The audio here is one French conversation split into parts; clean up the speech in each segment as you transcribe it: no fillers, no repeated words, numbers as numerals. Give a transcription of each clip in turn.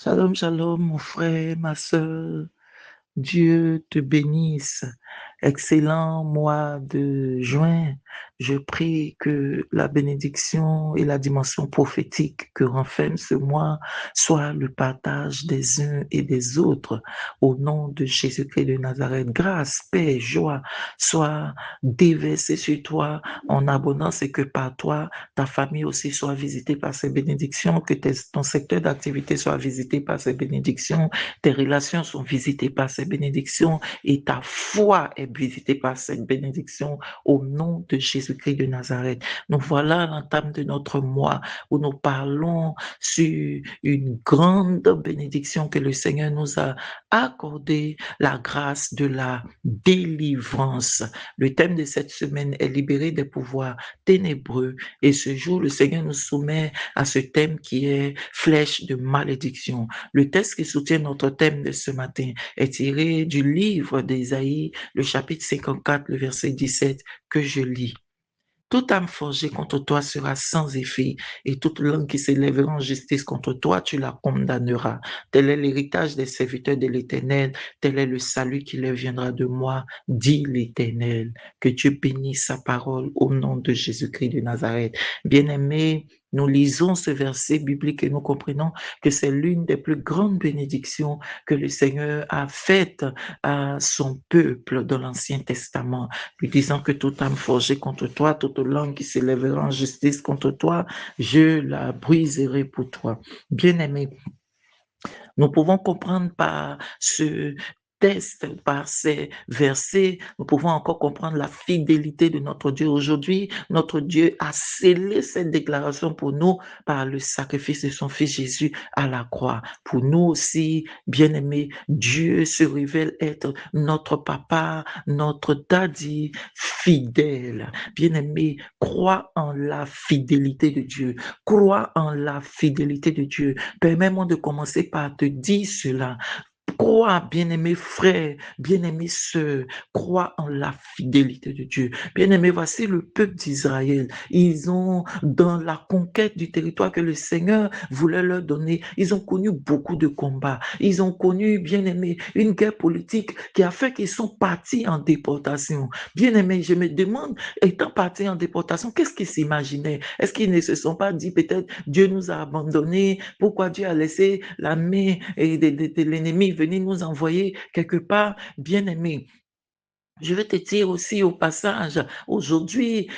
Shalom, shalom, mon frère, ma sœur. Dieu te bénisse. Excellent mois de juin. Je prie que la bénédiction et la dimension prophétique que renferme ce mois soit le partage des uns et des autres. Au nom de Jésus-Christ de Nazareth, grâce, paix, joie soit déversée sur toi en abondance et que par toi, ta famille aussi soit visitée par ces bénédictions, que ton secteur d'activité soit visité par ces bénédictions, tes relations sont visitées par ces bénédictions et ta foi est visitée par cette bénédiction au nom de Jésus-Christ de Nazareth. Nous voilà à l'entame de notre mois où nous parlons sur une grande bénédiction que le Seigneur nous a accordée, la grâce de la délivrance. Le thème de cette semaine est libéré des pouvoirs ténébreux et ce jour, le Seigneur nous soumet à ce thème qui est flèche de malédiction. Le texte qui soutient notre thème de ce matin est tiré du livre d'Ésaïe, le chapitre 54, le verset 17, que je lis. Toute âme forgée contre toi sera sans effet, et toute langue qui s'élèvera en justice contre toi, tu la condamneras. Tel est l'héritage des serviteurs de l'Éternel, tel est le salut qui leur viendra de moi, dit l'Éternel. Que Dieu bénisse sa parole au nom de Jésus-Christ de Nazareth. Bien-aimés, nous lisons ce verset biblique et nous comprenons que c'est l'une des plus grandes bénédictions que le Seigneur a faites à son peuple dans l'Ancien Testament, lui disant que toute âme forgée contre toi, toute langue qui s'élèvera en justice contre toi, je la briserai pour toi. Bien-aimé, nous pouvons comprendre par ce texte, par ces versets, nous pouvons encore comprendre la fidélité de notre Dieu. Aujourd'hui, notre Dieu a scellé cette déclaration pour nous par le sacrifice de son Fils Jésus à la croix. Pour nous aussi, bien-aimés, Dieu se révèle être notre papa, notre daddy fidèle. Bien-aimé, crois en la fidélité de Dieu. Crois en la fidélité de Dieu. Permets-moi de commencer par te dire cela. Crois, bien-aimé frère, bien-aimé sœur, crois en la fidélité de Dieu. Bien-aimé, voici le peuple d'Israël. Ils ont, dans la conquête du territoire que le Seigneur voulait leur donner, ils ont connu beaucoup de combats. Ils ont connu, bien-aimé, une guerre politique qui a fait qu'ils sont partis en déportation. Bien-aimé, je me demande, étant partis en déportation, qu'est-ce qu'ils s'imaginaient? Est-ce qu'ils ne se sont pas dit peut-être Dieu nous a abandonnés? Pourquoi Dieu a laissé la main de l'ennemi venir nous envoyer quelque part? Bien-aimé, je vais te dire aussi au passage, aujourd'hui,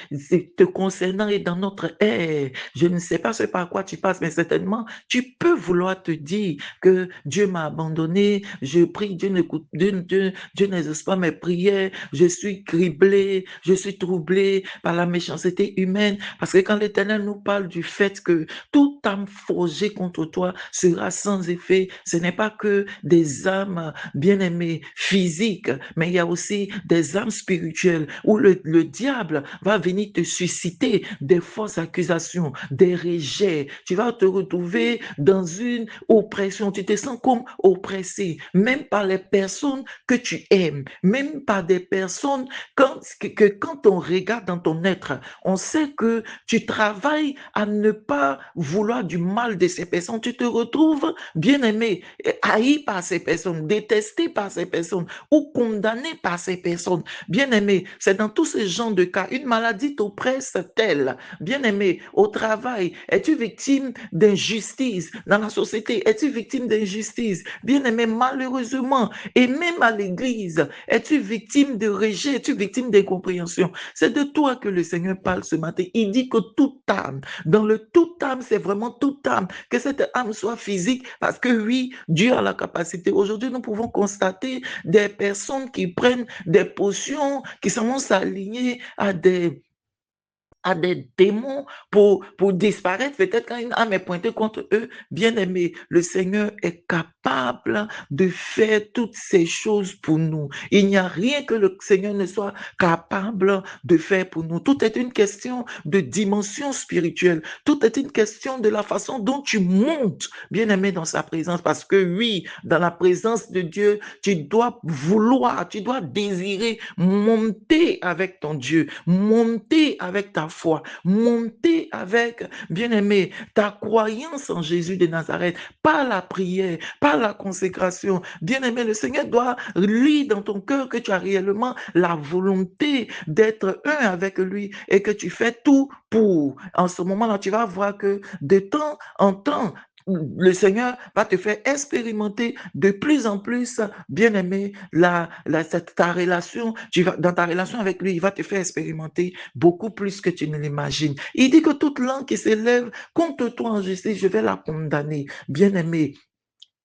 te concernant et dans notre ère, je ne sais pas ce par quoi tu passes, mais certainement, tu peux vouloir te dire que Dieu m'a abandonné, je prie, Dieu n'écoute, Dieu n'exauce pas mes prières, je suis criblé, je suis troublé par la méchanceté humaine, parce que quand l'Éternel nous parle du fait que toute âme forgée contre toi sera sans effet, ce n'est pas que des âmes bien-aimées physiques, mais il y a aussi des âmes spirituelles où le diable va venir te susciter des fausses accusations, des rejets. Tu vas te retrouver dans une oppression. Tu te sens comme oppressé, même par les personnes que tu aimes, même par des personnes quand on regarde dans ton être, on sait que tu travailles à ne pas vouloir du mal de ces personnes. Tu te retrouves bien aimé, haï par ces personnes, détesté par ces personnes ou condamné par ces personnes. Bien-aimé, c'est dans tous ces genres de cas, une maladie t'oppresse-t-elle? Bien-aimé, au travail, es-tu victime d'injustice? Dans la société, es-tu victime d'injustice? Bien-aimé, malheureusement, et même à l'église, es-tu victime de rejet? Es-tu victime d'incompréhension? C'est de toi que le Seigneur parle ce matin. Il dit que toute âme, dans le toute âme, c'est vraiment toute âme, que cette âme soit physique, parce que oui, Dieu a la capacité. Aujourd'hui, nous pouvons constater des personnes qui prennent des potions qui sont s'aligner à des démons pour disparaître. Peut-être quand une âme est pointée contre eux, bien aimé, le Seigneur est capable de faire toutes ces choses pour nous. Il n'y a rien que le Seigneur ne soit capable de faire pour nous. Tout est une question de dimension spirituelle. Tout est une question de la façon dont tu montes, bien aimé, dans sa présence. Parce que oui, dans la présence de Dieu, tu dois vouloir, tu dois désirer monter avec ton Dieu, monter avec ta foi, monter avec, bien-aimé, ta croyance en Jésus de Nazareth, par la prière, par la consécration. Bien-aimé, le Seigneur doit lire dans ton cœur que tu as réellement la volonté d'être un avec lui et que tu fais tout pour. En ce moment-là, tu vas voir que de temps en temps, le Seigneur va te faire expérimenter de plus en plus, bien-aimé, ta relation, dans ta relation avec lui, il va te faire expérimenter beaucoup plus que tu ne l'imagines. Il dit que toute langue qui s'élève contre toi en justice, je vais la condamner. Bien-aimé,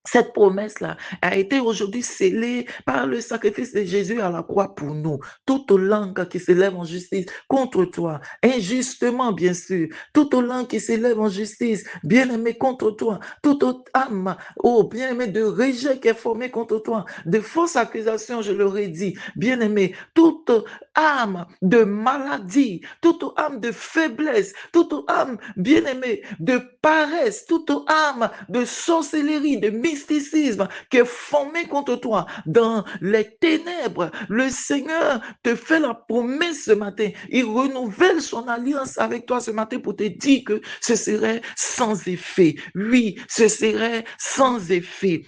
cette promesse-là a été aujourd'hui scellée par le sacrifice de Jésus à la croix pour nous. Toute langue qui s'élève en justice contre toi, injustement bien sûr, toute langue qui s'élève en justice, bien-aimé contre toi, toute autre âme, oh bien-aimé, de rejet qui est formée contre toi, de fausses accusations, je l'aurais dit, bien-aimé, toute âme de maladie, toute âme de faiblesse, toute âme, bien-aimé, de paresse, toute âme de sorcellerie, de mysticisme qui est formée contre toi dans les ténèbres. Le Seigneur te fait la promesse ce matin. Il renouvelle son alliance avec toi ce matin pour te dire que ce serait sans effet. Oui, ce serait sans effet.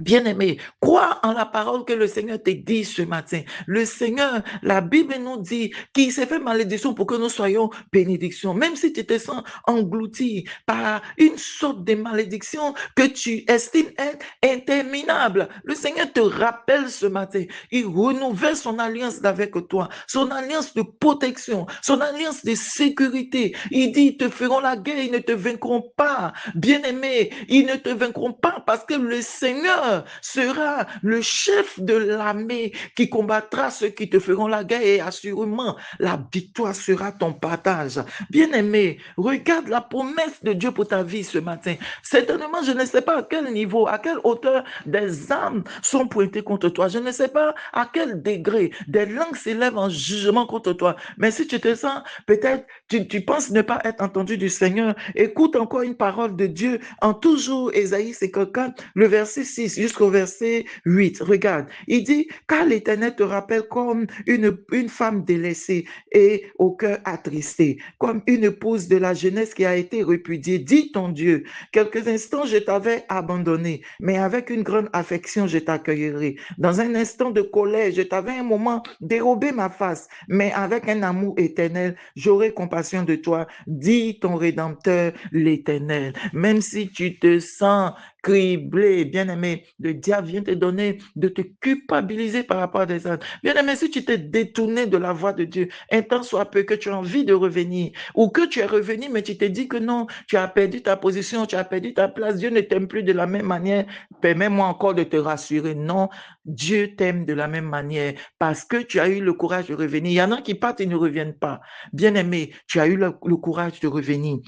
Bien-aimé, crois en la parole que le Seigneur te dit ce matin. Le Seigneur, la Bible nous dit qu'il s'est fait malédiction pour que nous soyons bénédictions. Même si tu te sens englouti par une sorte de malédiction que tu estimes être interminable, le Seigneur te rappelle ce matin. Il renouvelle son alliance avec toi, son alliance de protection, son alliance de sécurité. Il dit, ils te feront la guerre, ils ne te vaincront pas. Bien-aimé, ils ne te vaincront pas parce que le Seigneur sera le chef de l'armée qui combattra ceux qui te feront la guerre et assurément la victoire sera ton partage. Bien-aimé, regarde la promesse de Dieu pour ta vie ce matin. Certainement, je ne sais pas à quel niveau, à quelle hauteur des âmes sont pointées contre toi. Je ne sais pas à quel degré des langues s'élèvent en jugement contre toi. Mais si tu te sens, peut-être, tu penses ne pas être entendu du Seigneur, écoute encore une parole de Dieu en toujours Ésaïe 54, le verset 6 jusqu'au verset 8. Regarde, il dit, car l'Éternel te rappelle comme une femme délaissée et au cœur attristé, comme une épouse de la jeunesse qui a été répudiée. Dis ton Dieu, quelques instants je t'avais abandonné, mais avec une grande affection je t'accueillerai. Dans un instant de colère, je t'avais un moment dérobé ma face, mais avec un amour éternel, j'aurai compassion de toi. Dis ton Rédempteur, l'Éternel. Même si tu te sens criblé, bien-aimé, le diable vient te donner de te culpabiliser par rapport à des autres. Bien-aimé, si tu t'es détourné de la voie de Dieu, un temps soit peu que tu as envie de revenir, ou que tu es revenu, mais tu te dis que non, tu as perdu ta position, tu as perdu ta place, Dieu ne t'aime plus de la même manière, permets-moi encore de te rassurer, non, Dieu t'aime de la même manière, parce que tu as eu le courage de revenir. Il y en a qui partent et ne reviennent pas. Bien-aimé, tu as eu le courage de revenir.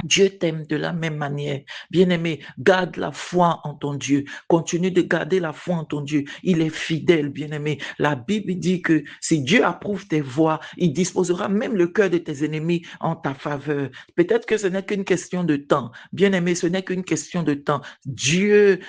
Dieu t'aime de la même manière. Bien-aimé, garde la foi en ton Dieu. Continue de garder la foi en ton Dieu. Il est fidèle, bien-aimé. La Bible dit que si Dieu approuve tes voies, il disposera même le cœur de tes ennemis en ta faveur. Peut-être que ce n'est qu'une question de temps. Bien-aimé, ce n'est qu'une question de temps. Dieu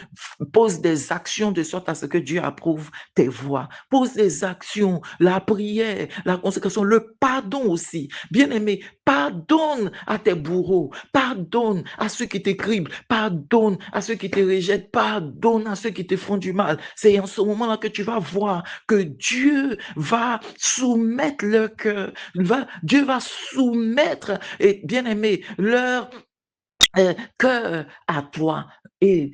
pose des actions de sorte à ce que Dieu approuve tes voies. Pose des actions, la prière, la consécration, le pardon aussi. Bien-aimé, pardonne à tes bourreaux, pardonne à ceux qui t'écrivent, pardonne à ceux qui te rejettent, pardonne à ceux qui te font du mal. C'est en ce moment-là que tu vas voir que Dieu va soumettre leur cœur, Dieu va soumettre, et bien aimé, leur cœur à toi. Et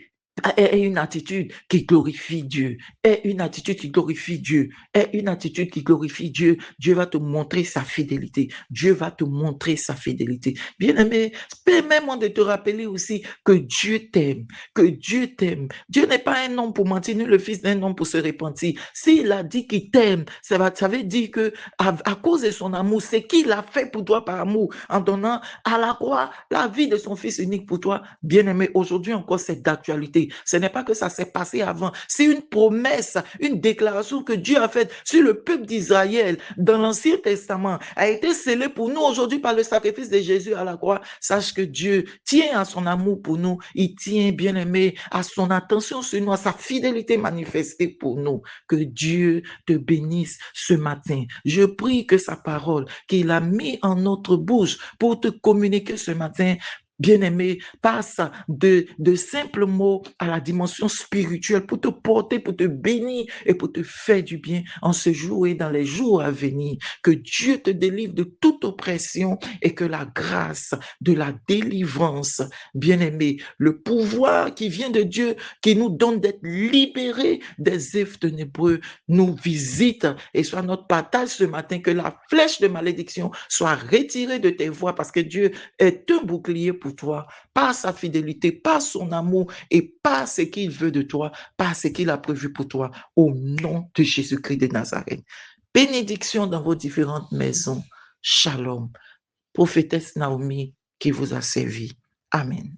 une attitude qui glorifie Dieu, est une attitude qui glorifie Dieu, est une attitude qui glorifie Dieu. Dieu va te montrer sa fidélité. Dieu va te montrer sa fidélité. Bien-aimé, permets-moi de te rappeler aussi que Dieu t'aime, que Dieu t'aime. Dieu n'est pas un homme pour mentir, ni le fils d'un homme pour se repentir. S'il a dit qu'il t'aime, ça veut dire que à cause de son amour, c'est qu'il a fait pour toi par amour, en donnant à la croix la vie de son fils unique pour toi. Bien-aimé, aujourd'hui encore, c'est d'actualité. Ce n'est pas que ça s'est passé avant. C'est une promesse, une déclaration que Dieu a faite sur le peuple d'Israël dans l'Ancien Testament, a été scellée pour nous aujourd'hui par le sacrifice de Jésus à la croix. Sache que Dieu tient à son amour pour nous. Il tient, bien aimé, à son attention sur nous, à sa fidélité manifestée pour nous. Que Dieu te bénisse ce matin. Je prie que sa parole qu'il a mis en notre bouche pour te communiquer ce matin, bien-aimé, passe de simples mots à la dimension spirituelle pour te porter, pour te bénir et pour te faire du bien en ce jour et dans les jours à venir. Que Dieu te délivre de toute oppression et que la grâce de la délivrance, bien-aimé, le pouvoir qui vient de Dieu, qui nous donne d'être libérés des œuvres ténébreux, nous visite et soit notre partage ce matin, que la flèche de malédiction soit retirée de tes voies parce que Dieu est un bouclier pour toi, par sa fidélité, par son amour et par ce qu'il veut de toi, par ce qu'il a prévu pour toi, au nom de Jésus-Christ de Nazareth. Bénédiction dans vos différentes maisons. Shalom. Prophétesse Naomi qui vous a servi. Amen.